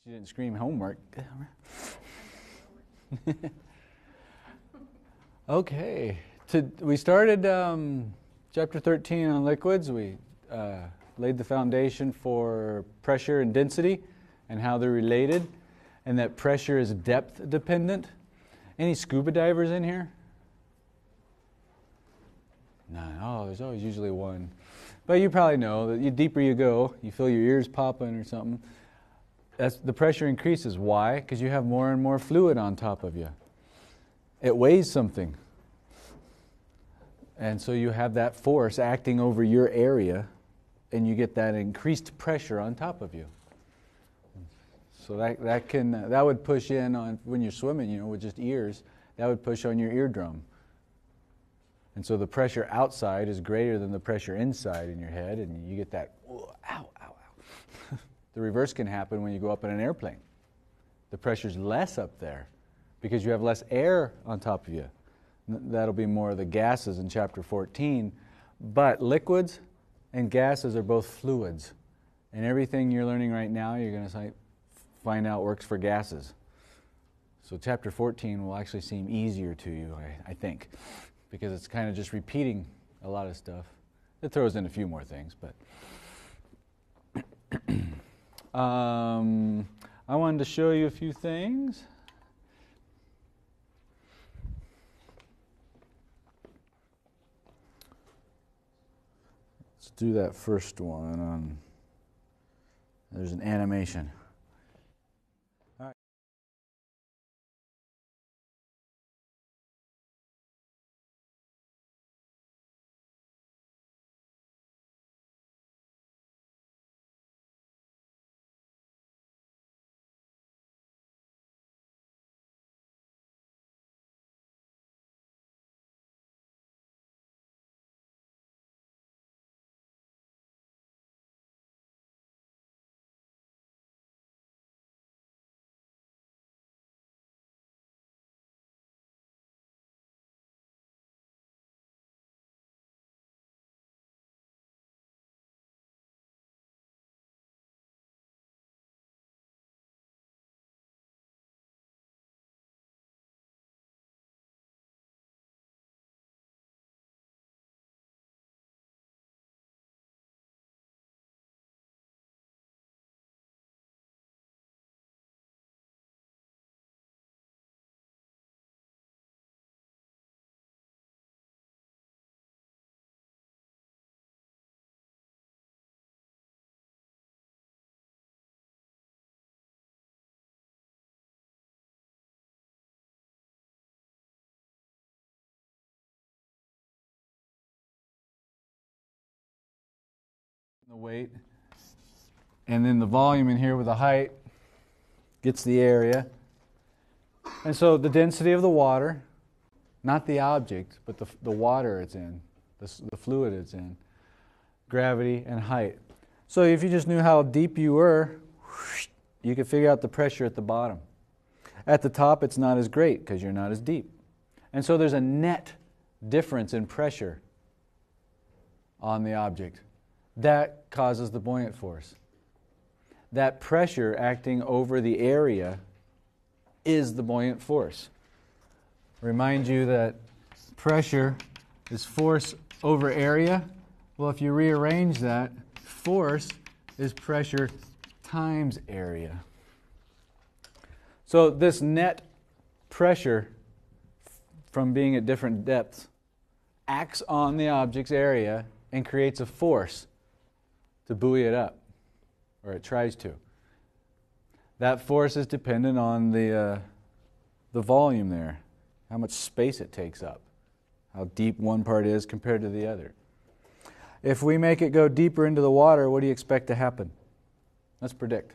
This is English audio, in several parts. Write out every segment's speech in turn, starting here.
She didn't scream homework. Okay, we started chapter 13 on liquids. We laid the foundation for pressure and density and how they're related, and that pressure is depth dependent. Any scuba divers in here? None. Oh, there's always usually one. But you probably know that the deeper you go, you feel your ears popping or something. The pressure increases. Why? Because you have more and more fluid on top of you. It weighs something. And so you have that force acting over your area, and you get that increased pressure on top of you. So that would push in on, when you're swimming, with just ears, that would push on your eardrum. And so the pressure outside is greater than the pressure inside in your head, and you get that, ow, ow, ow. The reverse can happen when you go up in an airplane. The pressure's less up there because you have less air on top of you. That'll be more of the gases in chapter 14. But liquids and gases are both fluids. And everything you're learning right now, you're going to find out works for gases. So chapter 14 will actually seem easier to you, I think, because it's kind of just repeating a lot of stuff. It throws in a few more things, but I wanted to show you a few things. Let's do that first one. There's an animation. All right. The weight, and then the volume in here with the height gets the area. And so the density of the water, not the object, but the water it's in, the fluid it's in, gravity and height. So if you just knew how deep you were, you could figure out the pressure at the bottom. At the top it's not as great because you're not as deep. And so there's a net difference in pressure on the object. That causes the buoyant force. That pressure acting over the area is the buoyant force. Remind you that pressure is force over area. Well, if you rearrange that, force is pressure times area. So this net pressure from being at different depths acts on the object's area and creates a force to buoy it up, or it tries to. That force is dependent on the volume there, how much space it takes up, how deep one part is compared to the other. If we make it go deeper into the water, what do you expect to happen? Let's predict.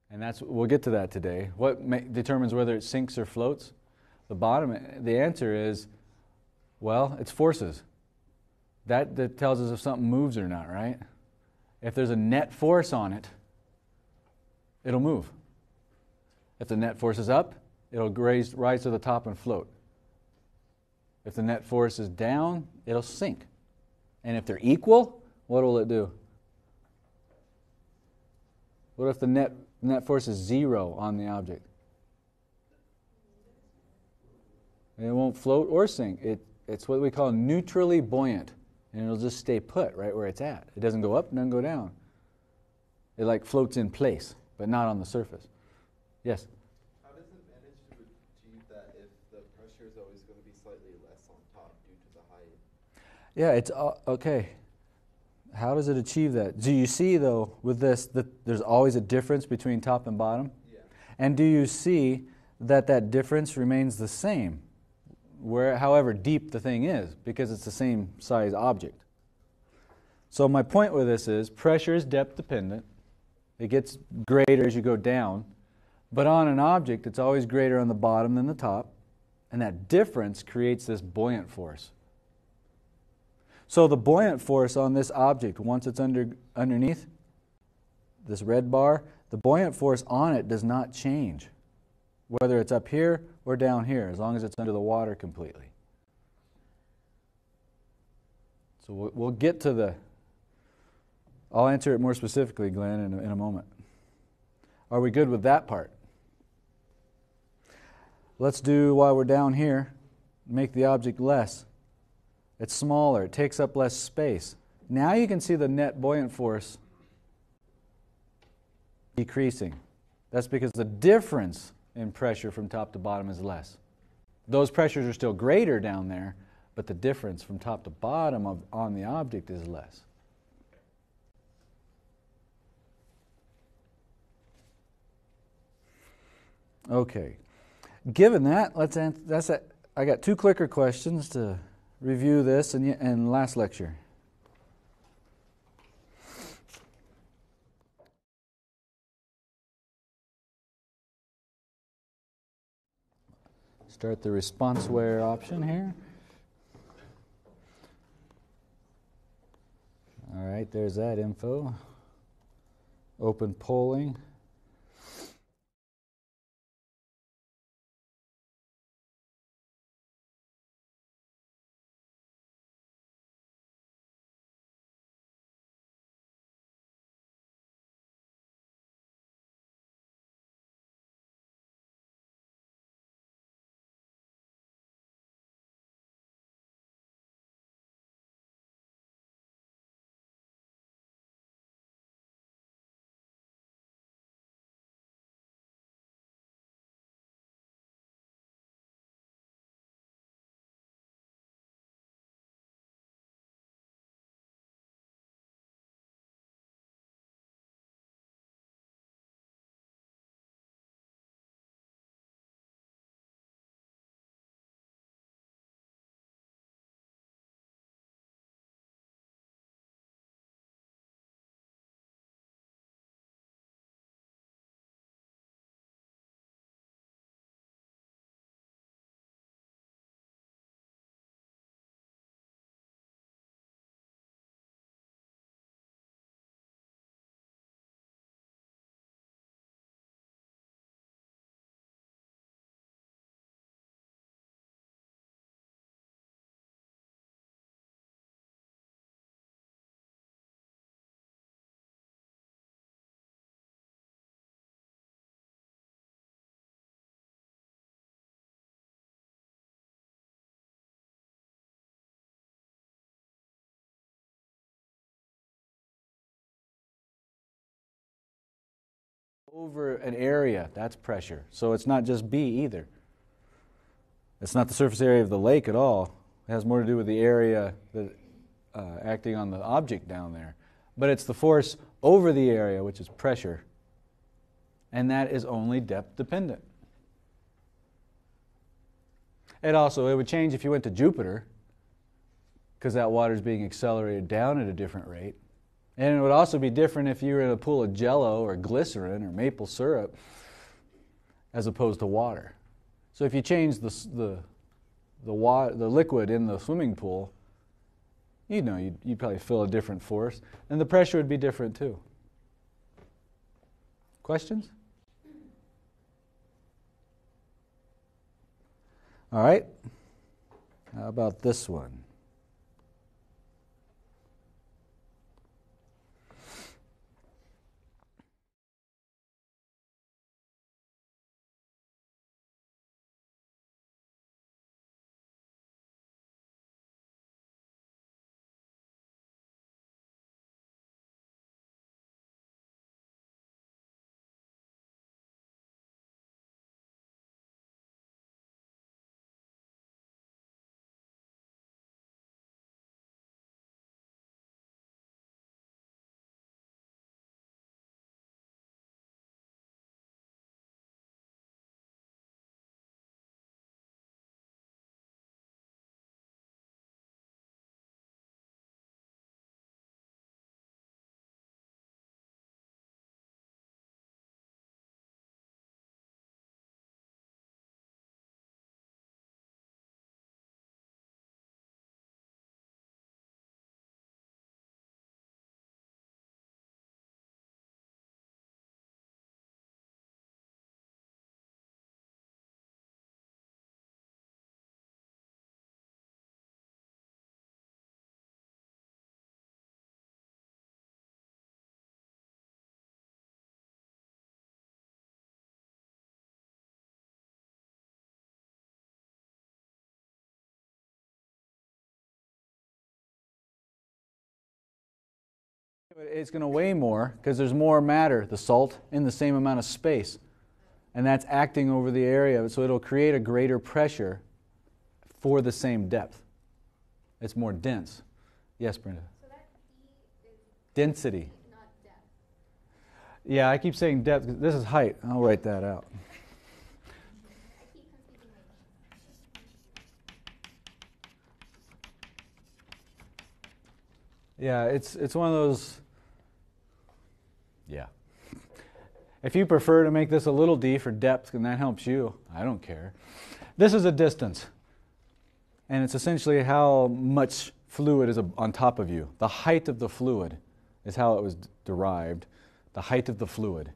And we'll get to that today. What determines whether it sinks or floats? The answer is, well, it's forces. That tells us if something moves or not, right? If there's a net force on it, it'll move. If the net force is up, it'll rise to the top and float. If the net force is down, it'll sink. And if they're equal, what will it do? What if the net force is 0 on the object? It won't float or sink. It's what we call neutrally buoyant. And it'll just stay put right where it's at. It doesn't go up, it doesn't go down. It like floats in place, but not on the surface. Yes? How does it manage to achieve that if the pressure is always going to be slightly less on top due to the height? Yeah, it's okay. How does it achieve that? Do you see, though, with this, that there's always a difference between top and bottom? Yeah. And do you see that difference remains the same, however deep the thing is, because it's the same size object? So my point with this is pressure is depth dependent. It gets greater as you go down. But on an object, it's always greater on the bottom than the top. And that difference creates this buoyant force. So the buoyant force on this object, once it's underneath this red bar, the buoyant force on it does not change, whether it's up here or down here, as long as it's under the water completely. So we'll get to I'll answer it more specifically, Glenn, in a moment. Are we good with that part? Let's do, while we're down here, make the object less. It's smaller. It takes up less space. Now you can see the net buoyant force decreasing. That's because the difference in pressure from top to bottom is less. Those pressures are still greater down there, but the difference from top to bottom on the object is less. Okay. Given that, let's answer. I got 2 clicker questions to review this in last lecture. Start the responseware option here. All right, there's that info. Open polling. Over an area, that's pressure. So it's not just B either. It's not the surface area of the lake at all. It has more to do with the area that acting on the object down there. But it's the force over the area, which is pressure. And that is only depth dependent. It would change if you went to Jupiter, because that water is being accelerated down at a different rate. And it would also be different if you were in a pool of Jell-O or glycerin or maple syrup as opposed to water. So if you change the liquid in the swimming pool, you'd probably feel a different force, and the pressure would be different too. Questions? All right. How about this one? It's going to weigh more because there's more matter, the salt, in the same amount of space. And that's acting over the area, so it'll create a greater pressure for the same depth. It's more dense. Yes, Brenda? So that E is density. Not depth. Yeah, I keep saying depth. This is height. I'll write that out. I keep confusing my Yeah, it's one of those. Yeah. If you prefer to make this a little d for depth and that helps you, I don't care. This is a distance. And it's essentially how much fluid is on top of you. The height of the fluid is how it was derived. The height of the fluid.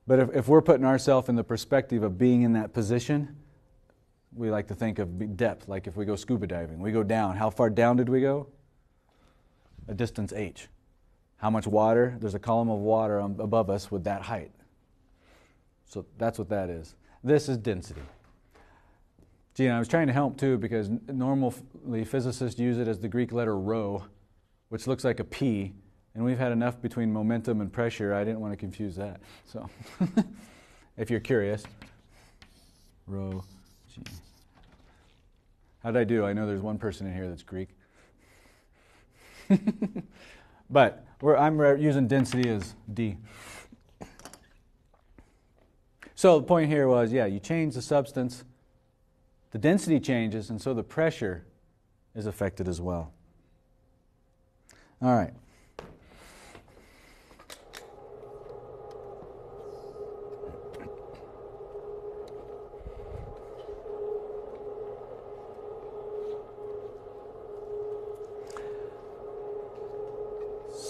But if we're putting ourselves in the perspective of being in that position, we like to think of depth, like if we go scuba diving. We go down. How far down did we go? A distance h. How much water? There's a column of water above us with that height. So that's what that is. This is density. Gee, and I was trying to help too because normally physicists use it as the Greek letter rho, which looks like a P, and we've had enough between momentum and pressure, I didn't want to confuse that. So, if you're curious, rho, G. How did I do? I know there's one person in here that's Greek. But I'm using density as D. So the point here was, yeah, you change the substance, the density changes, and so the pressure is affected as well. All right.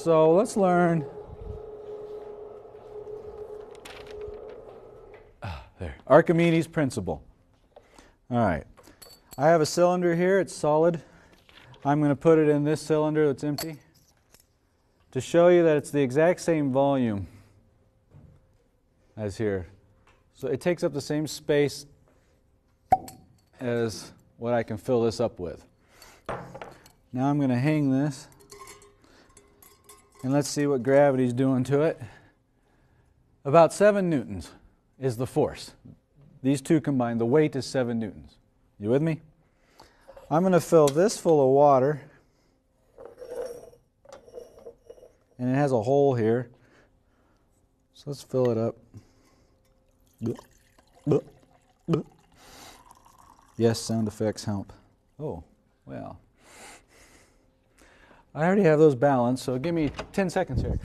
So let's learn. There. Archimedes Principle. All right. I have a cylinder here. It's solid. I'm going to put it in this cylinder that's empty to show you that it's the exact same volume as here. So it takes up the same space as what I can fill this up with. Now I'm going to hang this. And let's see what gravity's doing to it. About 7 newtons is the force. These two combined, the weight is 7 newtons. You with me? I'm going to fill this full of water. And it has a hole here. So let's fill it up. Yes, sound effects help. Oh, well. I already have those balanced, so give me 10 seconds here.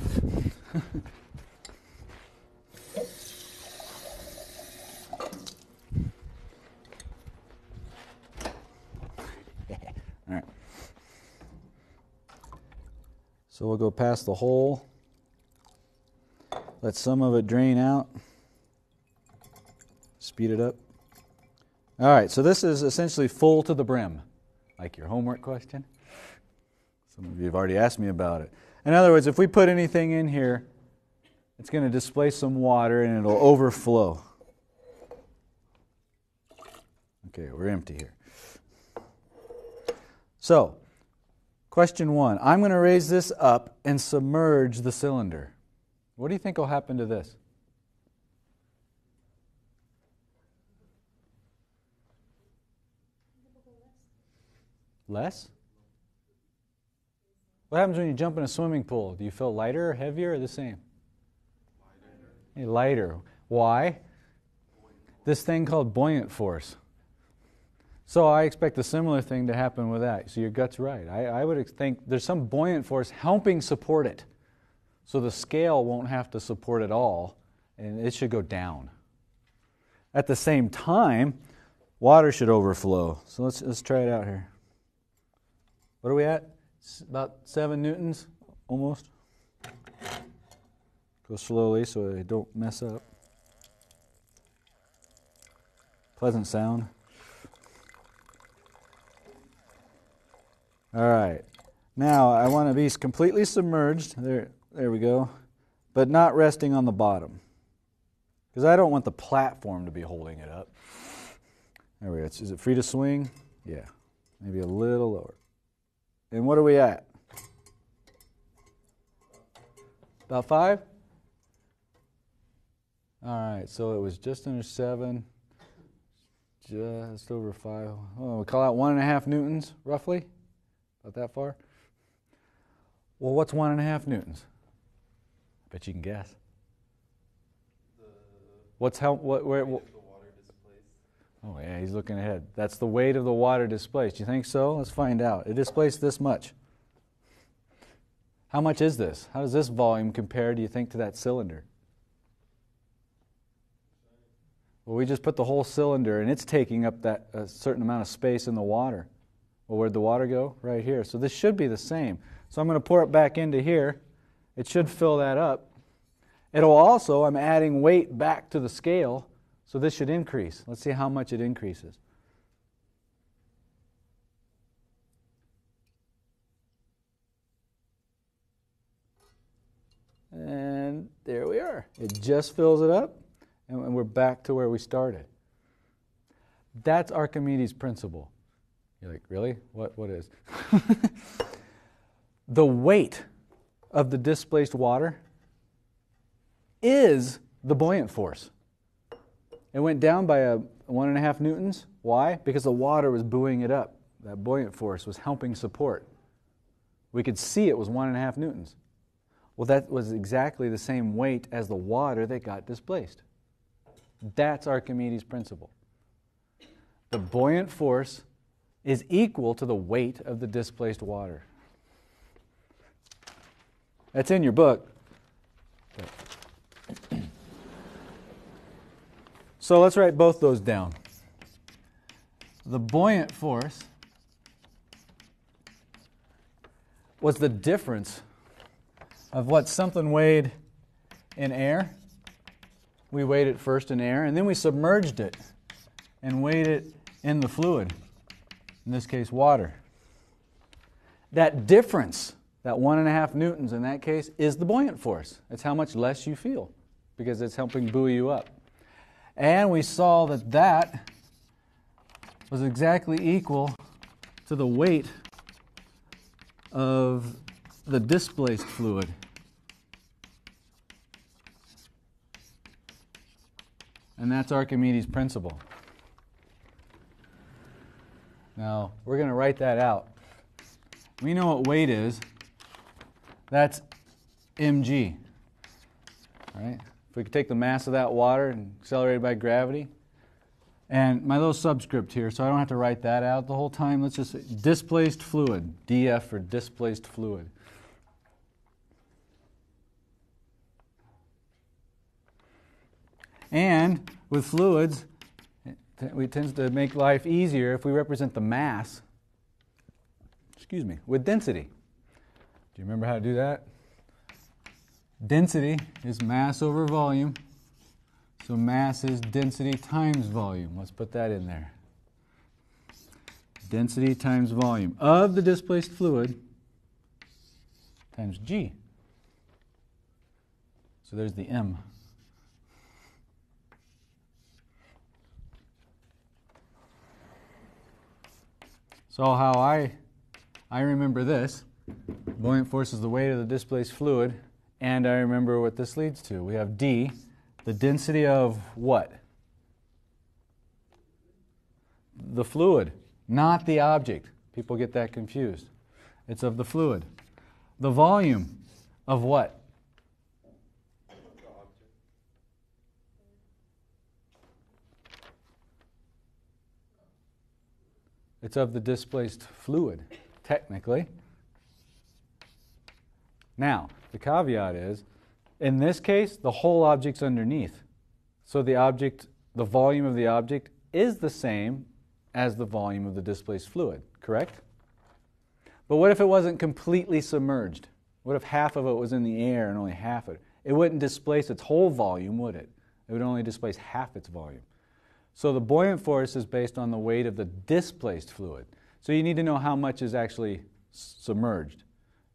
All right. So we'll go past the hole. Let some of it drain out. Speed it up. All right, so this is essentially full to the brim, like your homework question. Some of you have already asked me about it. In other words, if we put anything in here, it's going to displace some water and it'll overflow. Okay, we're empty here. So, question 1. I'm going to raise this up and submerge the cylinder. What do you think will happen to this? Less? What happens when you jump in a swimming pool? Do you feel lighter or heavier or the same? Lighter. Lighter. Why? This thing called buoyant force. So I expect a similar thing to happen with that. So your gut's right. I would think there's some buoyant force helping support it. So the scale won't have to support it all, and it should go down. At the same time, water should overflow. So let's try it out here. What are we at? About 7 newtons, almost. Go slowly so I don't mess up. Pleasant sound. All right. Now I want to be completely submerged. There we go. But not resting on the bottom. Because I don't want the platform to be holding it up. There we go. Is it free to swing? Yeah. Maybe a little lower. And what are we at? About 5? All right, so it was just under 7, just over 5. Oh, we call that 1.5 newtons, roughly? About that far? Well, what's 1.5 newtons? I bet you can guess. What's the water displaced. Oh yeah, he's looking ahead. That's the weight of the water displaced. You think so? Let's find out. It displaced this much. How much is this? How does this volume compare, do you think, to that cylinder? Well, we just put the whole cylinder, and it's taking up that a certain amount of space in the water. Well, where'd the water go? Right here. So this should be the same. So I'm going to pour it back into here. It should fill that up. It'll also, I'm adding weight back to the scale, so this should increase. Let's see how much it increases. And there we are. It just fills it up, and we're back to where we started. That's Archimedes' principle. You're like, really? What is? The weight of the displaced water is the buoyant force. It went down by 1.5 newtons. Why? Because the water was buoying it up. That buoyant force was helping support. We could see it was 1.5 newtons. Well, that was exactly the same weight as the water that got displaced. That's Archimedes' principle. The buoyant force is equal to the weight of the displaced water. That's in your book. So let's write both those down. The buoyant force was the difference of what something weighed in air. We weighed it first in air, and then we submerged it and weighed it in the fluid, in this case water. That difference, that 1.5 newtons in that case, is the buoyant force. It's how much less you feel because it's helping buoy you up. And we saw that that was exactly equal to the weight of the displaced fluid. And that's Archimedes' principle. Now, we're going to write that out. We know what weight is. That's mg. Right? If we could take the mass of that water and accelerate it by gravity, And my little subscript here, so I don't have to write that out the whole time. Let's just say displaced fluid, DF for displaced fluid. And with fluids, it tends to make life easier if we represent the mass, with density. Do you remember how to do that? Density is mass over volume. So mass is density times volume. Let's put that in there. Density times volume of the displaced fluid times G. So there's the M. So how I remember this, buoyant force is the weight of the displaced fluid, and I remember what this leads to. We have D, the density of what? The fluid, not the object. People get that confused. It's of the fluid. The volume of what? It's of the displaced fluid, technically. Now, the caveat is, in this case, the whole object's underneath. So the volume of the object is the same as the volume of the displaced fluid, correct? But what if it wasn't completely submerged? What if half of it was in the air and only half of it? It wouldn't displace its whole volume, would it? It would only displace half its volume. So the buoyant force is based on the weight of the displaced fluid. So you need to know how much is actually submerged.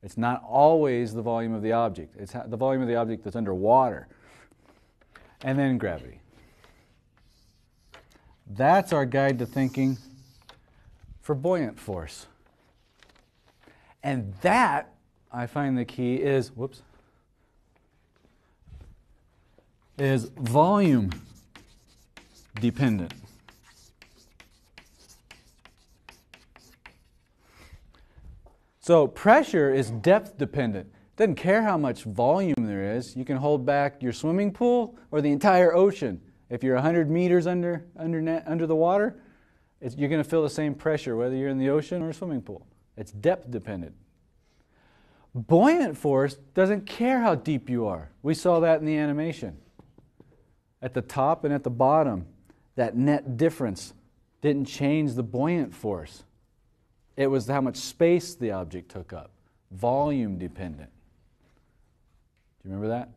It's not always the volume of the object. It's the volume of the object that's underwater. And then gravity. That's our guide to thinking for buoyant force. And that, I find the key is, is volume dependent. So pressure is depth dependent. It doesn't care how much volume there is. You can hold back your swimming pool or the entire ocean. If you're 100 meters under the water, you're going to feel the same pressure whether you're in the ocean or a swimming pool. It's depth dependent. Buoyant force doesn't care how deep you are. We saw that in the animation. At the top and at the bottom, that net difference didn't change the buoyant force. It was how much space the object took up. Volume dependent. Do you remember that?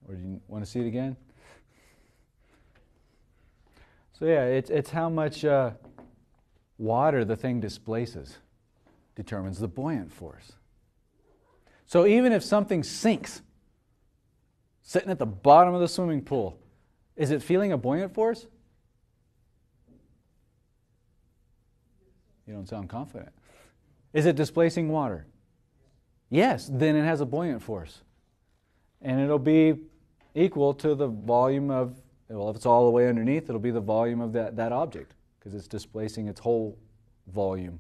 Or do you want to see it again? So yeah, it's how much water the thing displaces determines the buoyant force. So even if something sinks, sitting at the bottom of the swimming pool, is it feeling a buoyant force? You don't sound confident. Is it displacing water? Yes, then it has a buoyant force. And it'll be equal to the volume of, well, if it's all the way underneath, it'll be the volume of that object, because it's displacing its whole volume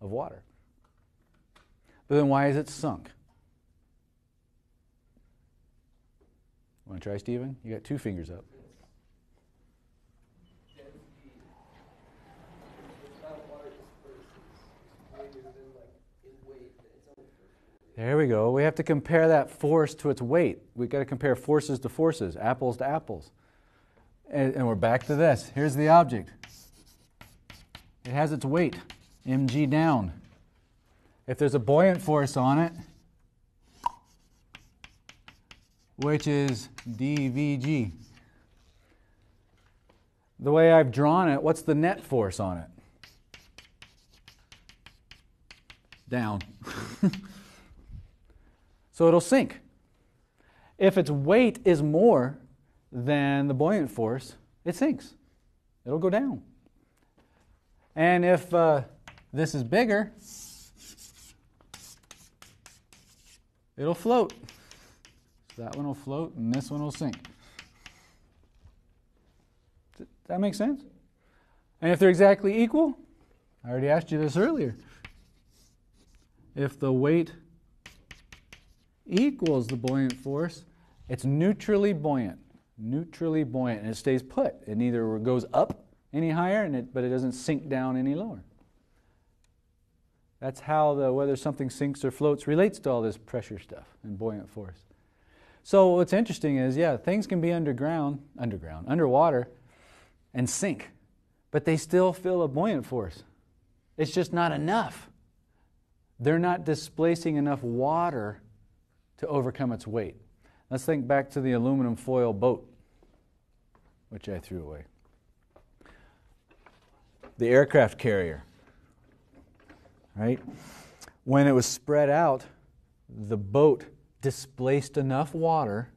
of water. But then why is it sunk? Want to try, Stephen? You got 2 fingers up. There we go. We have to compare that force to its weight. We've got to compare forces to forces, apples to apples. And we're back to this. Here's the object. It has its weight, mg down. If there's a buoyant force on it, which is dvg. The way I've drawn it, what's the net force on it? Down. So it'll sink. If its weight is more than the buoyant force, it sinks. It'll go down. And if this is bigger, it'll float. So that one will float and this one will sink. Does that make sense? And if they're exactly equal, I already asked you this earlier. If the weight equals the buoyant force, it's neutrally buoyant. Neutrally buoyant, and it stays put. It neither goes up any higher, but it doesn't sink down any lower. That's how whether something sinks or floats relates to all this pressure stuff and buoyant force. So what's interesting is, things can be underwater, and sink, but they still feel a buoyant force. It's just not enough. They're not displacing enough water to overcome its weight. Let's think back to the aluminum foil boat, which I threw away. The aircraft carrier, right? When it was spread out, the boat displaced enough water,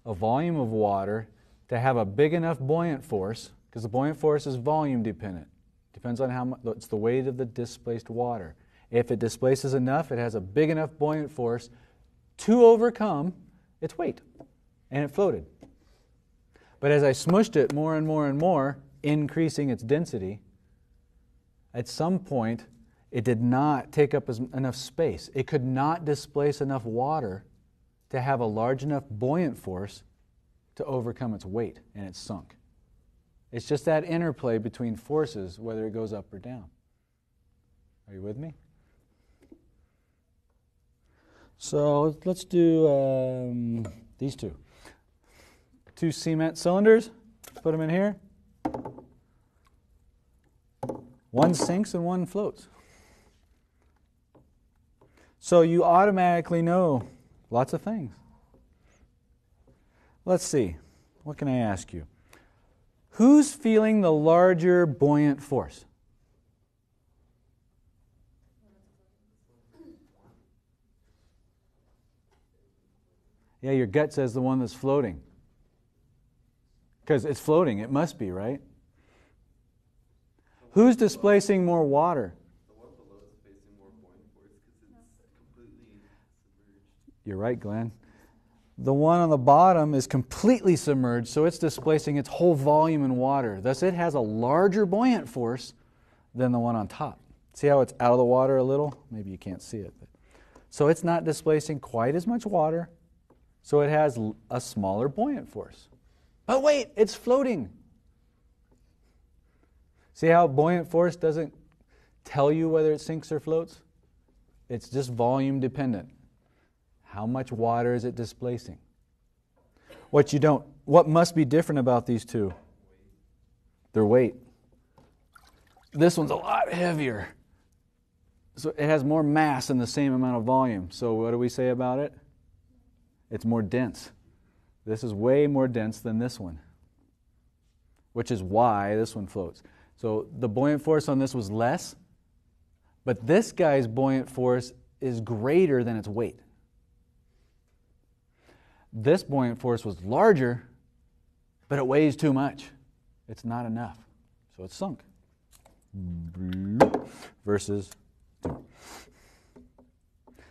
a volume of water, to have a big enough buoyant force, because the buoyant force is volume dependent. Depends on how much, it's the weight of the displaced water. If it displaces enough, it has a big enough buoyant force to overcome its weight. And it floated. But as I smushed it more and more and more, increasing its density, at some point it did not take up enough space. It could not displace enough water to have a large enough buoyant force to overcome its weight, and it sunk. It's just that interplay between forces, whether it goes up or down. Are you with me? So let's do these two. Two cement cylinders. Put them in here. One sinks and one floats. So you automatically know lots of things. Let's see. What can I ask you? Who's feeling the larger buoyant force? Yeah, your gut says the one that's floating. Because it's floating, it must be, right? Who's displacing more water? The one below is facing more buoyant force because it's completely submerged. You're right, Glenn. The one on the bottom is completely submerged, so it's displacing its whole volume in water. Thus, it has a larger buoyant force than the one on top. See how it's out of the water a little? Maybe you can't see it. So it's not displacing quite as much water, so it has a smaller buoyant force. But wait, it's floating. See how buoyant force doesn't tell you whether it sinks or floats? It's just volume dependent. How much water is it displacing? What must be different about these two? Their weight. This one's a lot heavier. So it has more mass in the same amount of volume. So what do we say about it? It's more dense. This is way more dense than this one, which is why this one floats. So the buoyant force on this was less, but this guy's buoyant force is greater than its weight. This buoyant force was larger, but it weighs too much. It's not enough. So it's sunk. Versus 2.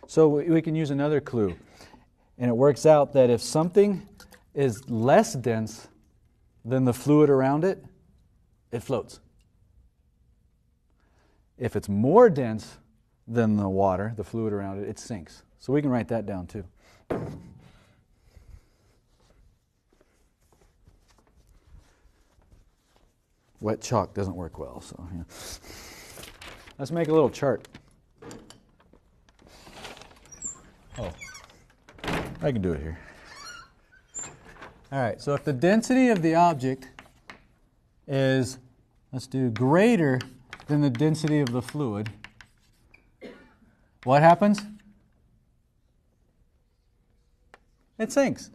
So we can use another clue. And it works out that if something is less dense than the fluid around it, it floats. If it's more dense than the water, the fluid around it, it sinks. So we can write that down too. Wet chalk doesn't work well, so yeah. Let's make a little chart. Oh, I can do it here. All right, so if the density of the object is, let's do greater than the density of the fluid, what happens? It sinks.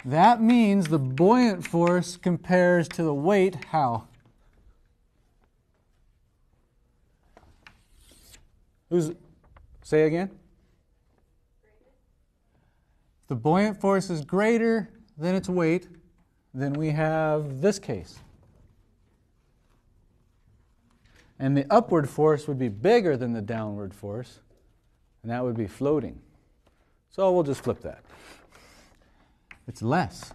That means the buoyant force compares to the weight how? Say again? The buoyant force is greater than its weight, then we have this case. And the upward force would be bigger than the downward force, and that would be floating. So we'll just flip that. It's less.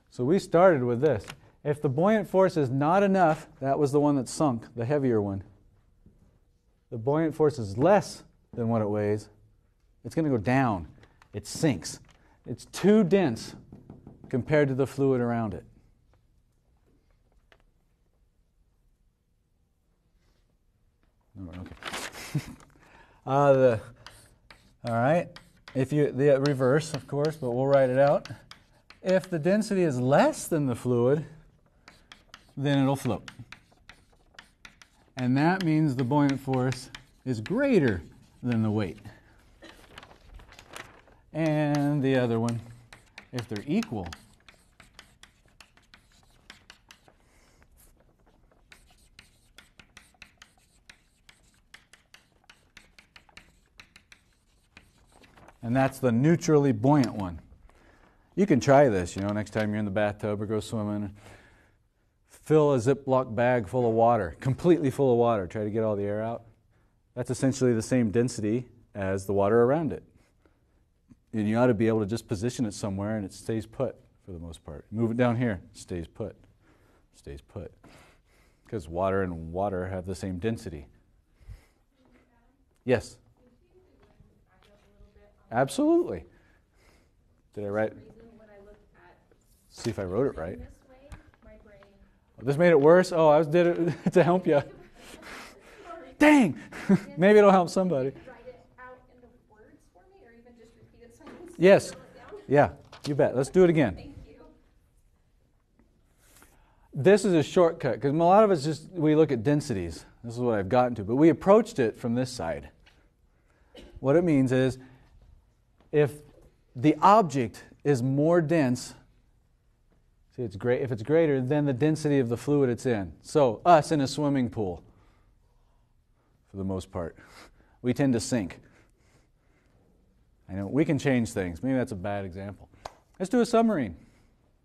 So we started with this. If the buoyant force is not enough, that was the one that sunk, the heavier one. The buoyant force is less than what it weighs, it's going to go down. It sinks. It's too dense compared to the fluid around it. Okay. All right. If you the reverse, of course, but we'll write it out. If the density is less than the fluid, then it'll float. And that means the buoyant force is greater than the weight. And the other one, if they're equal, and that's the neutrally buoyant one. You can try this, next time you're in the bathtub or go swimming. Fill a Ziploc bag full of water, completely full of water. Try to get all the air out. That's essentially the same density as the water around it. And you ought to be able to just position it somewhere and it stays put for the most part. Move it down here, it stays put. Stays put. Because water and water have the same density. Yes? Absolutely. Did I write? See if I wrote it right. This made it worse? Oh, I did it to help you. Dang! Maybe it'll help somebody. Write it out in the words for me, or even just repeat it so I can Yes. write it down? Yeah, you bet. Let's do it again. Thank you. This is a shortcut, because a lot of us we look at densities. This is what I've gotten to. But we approached it from this side. What it means is, if the object is more dense, see, if it's greater than the density of the fluid it's in. So, us in a swimming pool, for the most part, we tend to sink. I know, we can change things. Maybe that's a bad example. Let's do a submarine.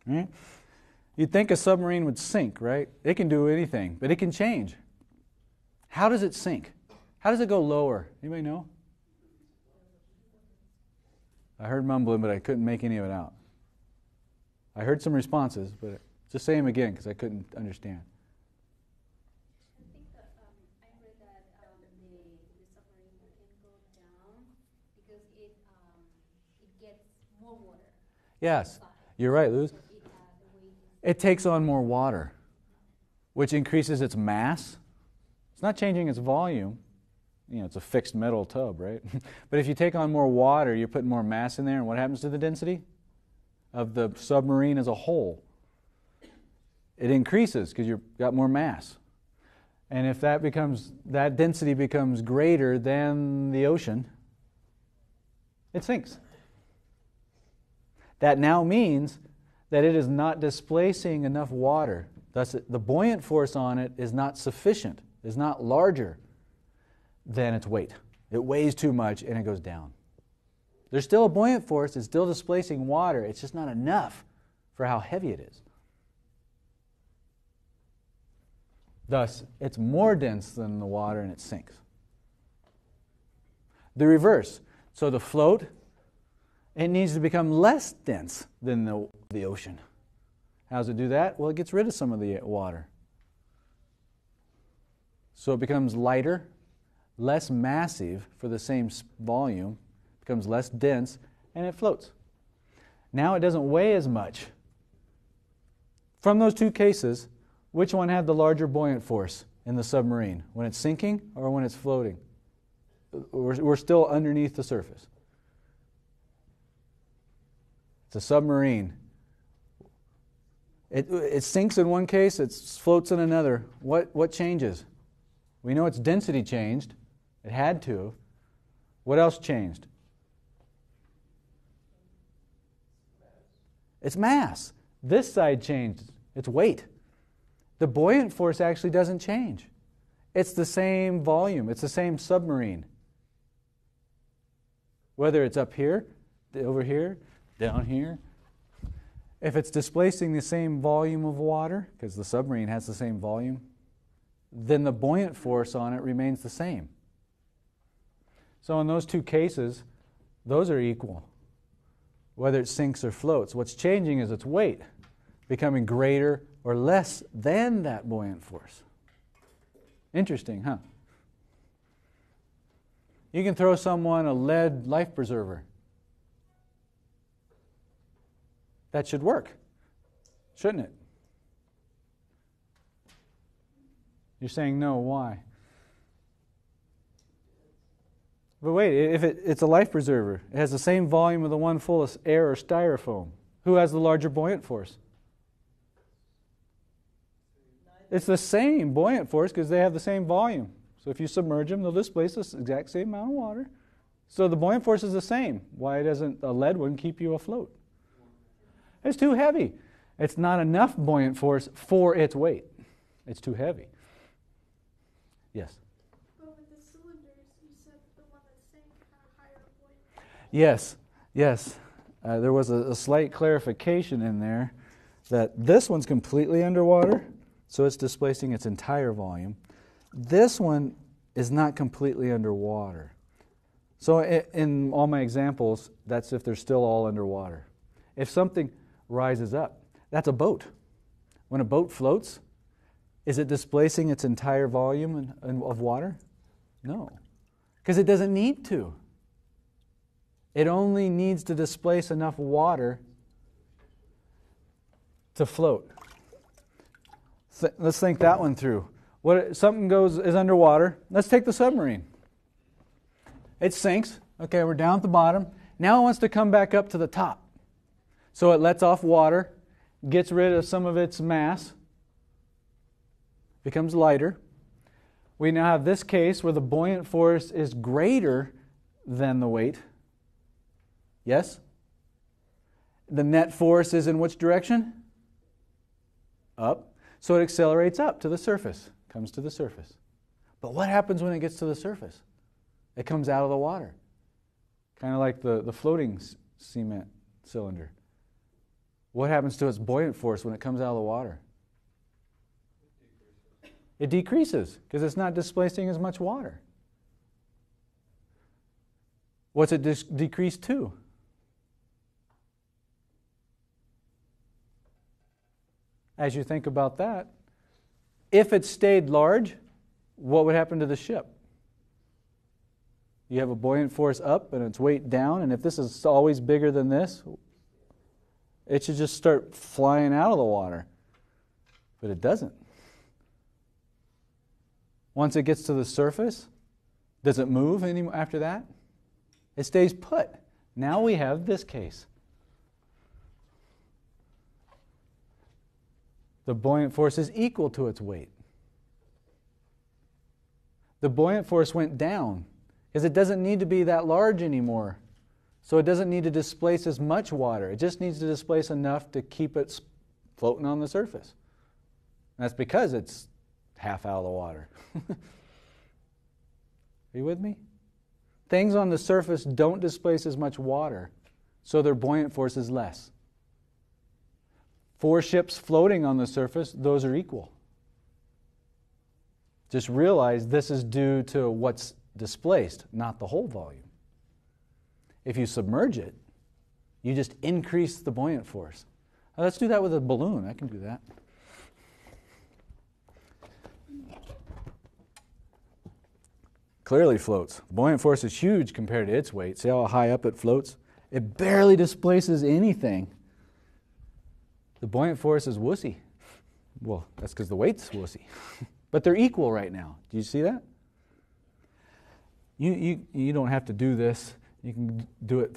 Right? You'd think a submarine would sink, right? It can do anything, but it can change. How does it sink? How does it go lower? Anybody know? I heard mumbling, but I couldn't make any of it out. I heard some responses, but just say them again because I couldn't understand. I think that I read that the submarine can go down because it gets more water. Yes, you're right, Luz. It takes on more water, which increases its mass. It's not changing its volume. It's a fixed metal tub, right? But if you take on more water, you're putting more mass in there, and what happens to the density of the submarine as a whole? It increases because you've got more mass. And if that density becomes greater than the ocean, it sinks. That now means that it is not displacing enough water. Thus, the buoyant force on it is not sufficient, is not larger than its weight. It weighs too much and it goes down. There's still a buoyant force, it's still displacing water, it's just not enough for how heavy it is. Thus, it's more dense than the water and it sinks. The reverse. So to float, it needs to become less dense than the ocean. How does it do that? Well, it gets rid of some of the water. So it becomes lighter, less massive for the same volume, becomes less dense, and it floats. Now it doesn't weigh as much. From those two cases, which one had the larger buoyant force in the submarine? When it's sinking or when it's floating? We're still underneath the surface. It's a submarine. It sinks in one case, it floats in another. What changes? We know its density changed. It had to. What else changed? Its mass. This side changed. Its weight. The buoyant force actually doesn't change. It's the same volume. It's the same submarine. Whether it's up here, over here, down here. If it's displacing the same volume of water, because the submarine has the same volume, then the buoyant force on it remains the same. So in those two cases, those are equal, whether it sinks or floats. What's changing is its weight, becoming greater or less than that buoyant force. Interesting, huh? You can throw someone a lead life preserver. That should work, shouldn't it? You're saying no, why? But wait, if it's a life preserver, it has the same volume of the one full of air or styrofoam. Who has the larger buoyant force? It's the same buoyant force because they have the same volume. So if you submerge them, they'll displace the exact same amount of water. So the buoyant force is the same. Why doesn't a lead one keep you afloat? It's too heavy. It's not enough buoyant force for its weight. It's too heavy. Yes? But with the cylinders, you said the one that sank had a higher buoyant. Yes. There was a slight clarification in there that this one's completely underwater, so it's displacing its entire volume. This one is not completely underwater. So in all my examples, that's if they're still all underwater. If something rises up, that's a boat. When a boat floats, is it displacing its entire volume of water? No, because it doesn't need to. It only needs to displace enough water to float. Let's think that one through. Something is underwater. Let's take the submarine. It sinks. Okay, we're down at the bottom. Now it wants to come back up to the top. So it lets off water, gets rid of some of its mass, becomes lighter. We now have this case where the buoyant force is greater than the weight. Yes? The net force is in which direction? Up. So it accelerates up to the surface, comes to the surface. But what happens when it gets to the surface? It comes out of the water. Kind of like the floating cement cylinder. What happens to its buoyant force when it comes out of the water? It decreases because it's not displacing as much water. What's it decrease to? As you think about that, if it stayed large, what would happen to the ship? You have a buoyant force up and its weight down, and if this is always bigger than this, it should just start flying out of the water. But it doesn't. Once it gets to the surface, does it move any after that? It stays put. Now we have this case. The buoyant force is equal to its weight. The buoyant force went down because it doesn't need to be that large anymore. So it doesn't need to displace as much water. It just needs to displace enough to keep it floating on the surface. And that's because it's half out of the water. Are you with me? Things on the surface don't displace as much water, so their buoyant force is less. 4 ships floating on the surface, those are equal. Just realize this is due to what's displaced, not the whole volume. If you submerge it, you just increase the buoyant force. Now, let's do that with a balloon. I can do that. Clearly floats. Buoyant force is huge compared to its weight. See how high up it floats? It barely displaces anything. The buoyant force is wussy. Well, that's because the weight's wussy. But they're equal right now. Do you see that? You don't have to do this. You can do it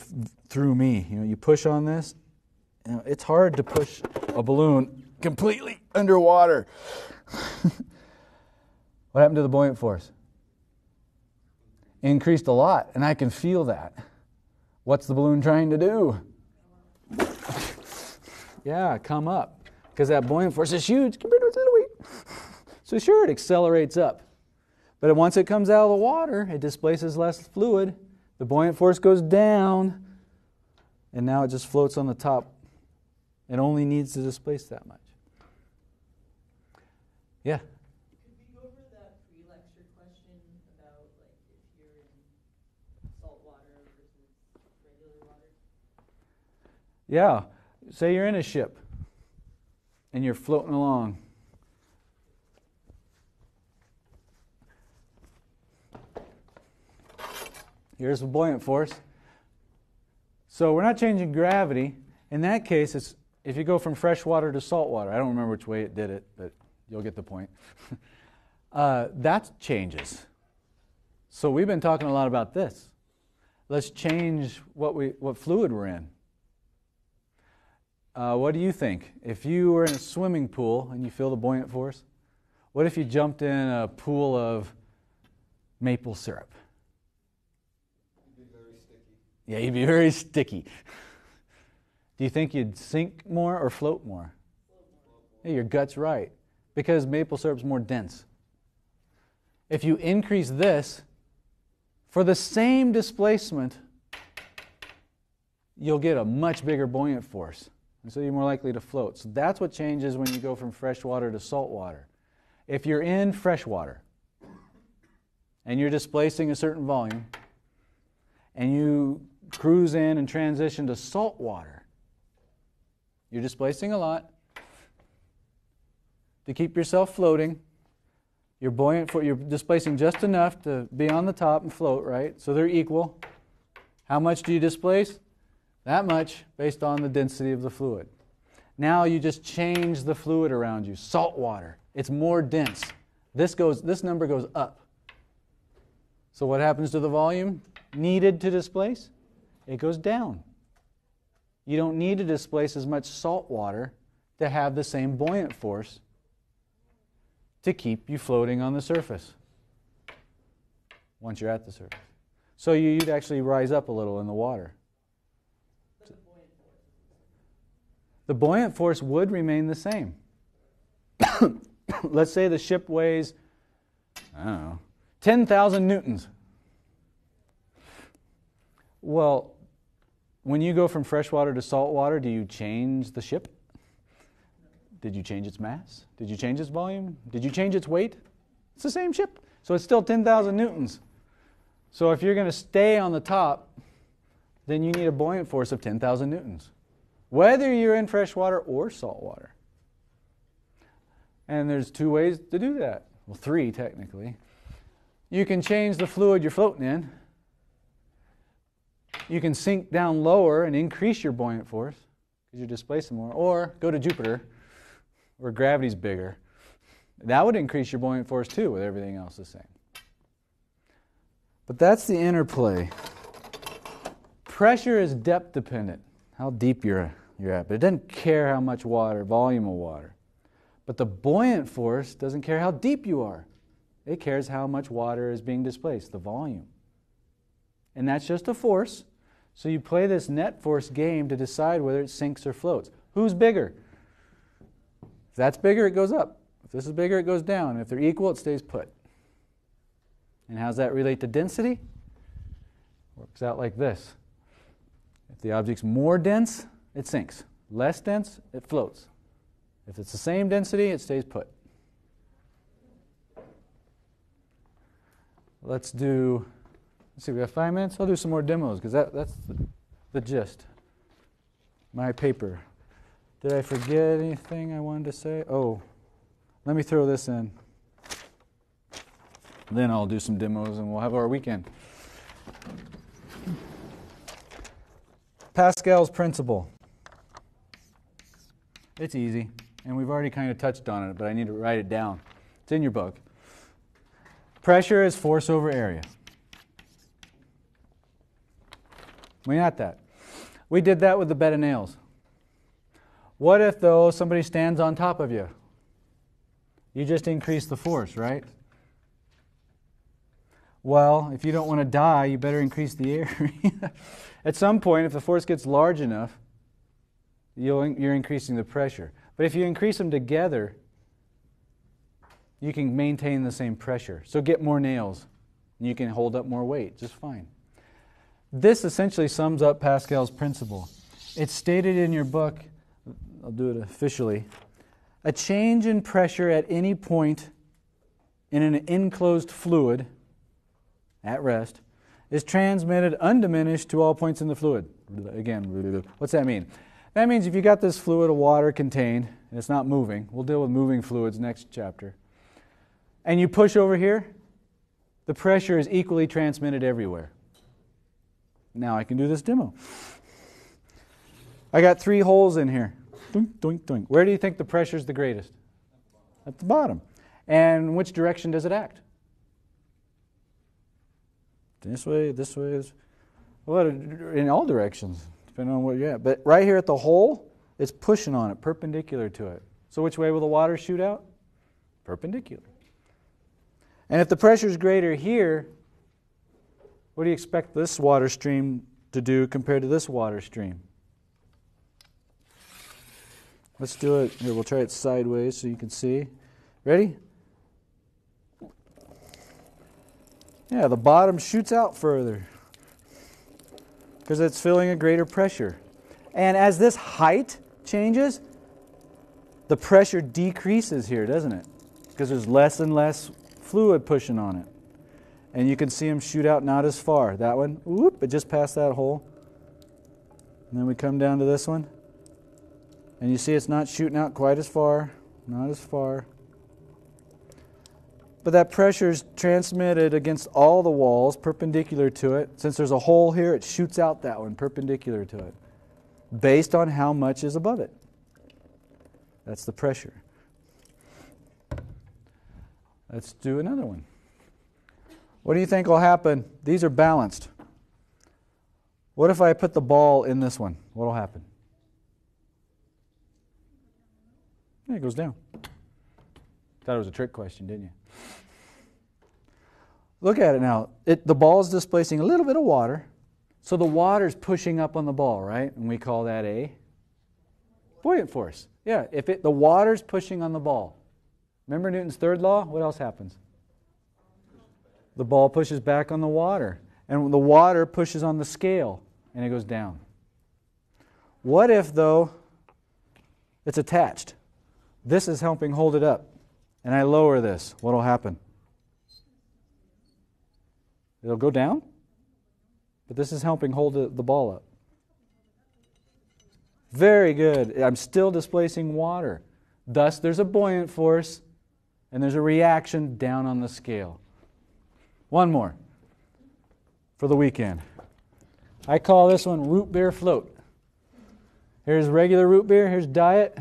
through me. You push on this. It's hard to push a balloon completely underwater. What happened to the buoyant force? Increased a lot, and I can feel that. What's the balloon trying to do? Yeah, come up. Because that buoyant force is huge compared to its little weight. So sure, it accelerates up. But once it comes out of the water, it displaces less fluid. The buoyant force goes down, and now it just floats on the top. It only needs to displace that much. Yeah? Could we go over that pre-lecture question about like if you're in salt water versus regular water? Yeah. Say you're in a ship, and you're floating along. Here's the buoyant force. So we're not changing gravity. In that case, it's if you go from fresh water to salt water. I don't remember which way it did it, but you'll get the point. That changes. So we've been talking a lot about this. Let's change what fluid we're in. What do you think? If you were in a swimming pool and you feel the buoyant force, what if you jumped in a pool of maple syrup? You'd be very sticky. Yeah, you'd be very sticky. Do you think you'd sink more or float more? Yeah, your gut's right, because maple syrup's more dense. If you increase this, for the same displacement, you'll get a much bigger buoyant force. And so you're more likely to float. So that's what changes when you go from fresh water to salt water. If you're in fresh water and you're displacing a certain volume and you cruise in and transition to salt water, you're displacing a lot. To keep yourself floating, you're displacing just enough to be on the top and float, right? So they're equal. How much do you displace? That much based on the density of the fluid. Now you just change the fluid around you. Salt water, it's more dense. This number goes up. So what happens to the volume needed to displace? It goes down. You don't need to displace as much salt water to have the same buoyant force to keep you floating on the surface once you're at the surface. So you'd actually rise up a little in the water. The buoyant force would remain the same. Let's say the ship weighs, 10,000 newtons. Well, when you go from freshwater to saltwater, do you change the ship? Did you change its mass? Did you change its volume? Did you change its weight? It's the same ship. So it's still 10,000 newtons. So if you're going to stay on the top, then you need a buoyant force of 10,000 newtons, whether you're in freshwater or saltwater. And there's two ways to do that. Well, three technically. You can change the fluid you're floating in. You can sink down lower and increase your buoyant force because you're displacing more. Or go to Jupiter, where gravity's bigger. That would increase your buoyant force too, with everything else the same. But that's the interplay. Pressure is depth dependent, how deep you're at. But it doesn't care how much water, volume of water. But the buoyant force doesn't care how deep you are. It cares how much water is being displaced, the volume. And that's just a force. So you play this net force game to decide whether it sinks or floats. Who's bigger? If that's bigger, it goes up. If this is bigger, it goes down. And if they're equal, it stays put. And how does that relate to density? Works out like this. If the object's more dense, it sinks. Less dense, it floats. If it's the same density, it stays put. Let's see, we have 5 minutes? I'll do some more demos because that's the gist. My paper. Did I forget anything I wanted to say? Oh, let me throw this in. Then I'll do some demos and we'll have our weekend. Pascal's principle. It's easy, and we've already kind of touched on it, but I need to write it down. It's in your book. Pressure is force over area. We got that. We did that with the bed of nails. What if, though, somebody stands on top of you? You just increase the force, right? Well, if you don't want to die, you better increase the area. At some point, if the force gets large enough, you're increasing the pressure. But if you increase them together, you can maintain the same pressure. So get more nails, and you can hold up more weight just fine. This essentially sums up Pascal's principle. It's stated in your book, I'll do it officially. A change in pressure at any point in an enclosed fluid at rest is transmitted undiminished to all points in the fluid. Again, what's that mean? That means if you got this fluid of water contained and it's not moving, we'll deal with moving fluids next chapter, and you push over here, the pressure is equally transmitted everywhere. Now I can do this demo. I got 3 holes in here. Doink, doink, doink. Where do you think the pressure is the greatest? At the bottom. And which direction does it act? This way, this way. Well, in all directions, depending on what you're at. But right here at the hole, it's pushing on it, perpendicular to it. So which way will the water shoot out? Perpendicular. And if the pressure is greater here, what do you expect this water stream to do compared to this water stream? Let's do it. Here, we'll try it sideways so you can see. Ready? Yeah, the bottom shoots out further because it's feeling a greater pressure. And as this height changes, the pressure decreases here, doesn't it? Because there's less and less fluid pushing on it. And you can see them shoot out not as far. That one, whoop, it just passed that hole. And then we come down to this one. And you see it's not shooting out quite as far. Not as far. But that pressure is transmitted against all the walls, perpendicular to it. Since there's a hole here, it shoots out that one, perpendicular to it, based on how much is above it. That's the pressure. Let's do another one. What do you think will happen? These are balanced. What if I put the ball in this one? What will happen? Yeah, it goes down. Thought it was a trick question, didn't you? Look at it now. The ball is displacing a little bit of water. So the water's pushing up on the ball, right? And we call that a buoyant force. Yeah, if the water's pushing on the ball. Remember Newton's third law? What else happens? The ball pushes back on the water. And the water pushes on the scale, and it goes down. What if, though, it's attached? This is helping hold it up. And I lower this. What will happen? It'll go down, but this is helping hold the ball up. Very good. I'm still displacing water. Thus, there's a buoyant force, and there's a reaction down on the scale. One more for the weekend. I call this one root beer float. Here's regular root beer. Here's diet.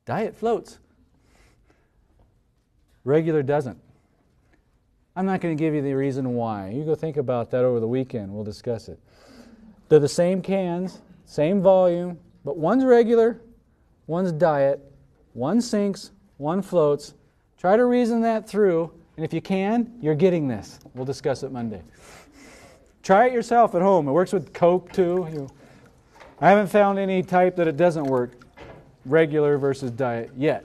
Diet floats. Regular doesn't. I'm not going to give you the reason why. You go think about that over the weekend. We'll discuss it. They're the same cans, same volume, but one's regular, one's diet, one sinks, one floats. Try to reason that through, and if you can, you're getting this. We'll discuss it Monday. Try it yourself at home. It works with Coke too. I haven't found any type that it doesn't work, regular versus diet, yet.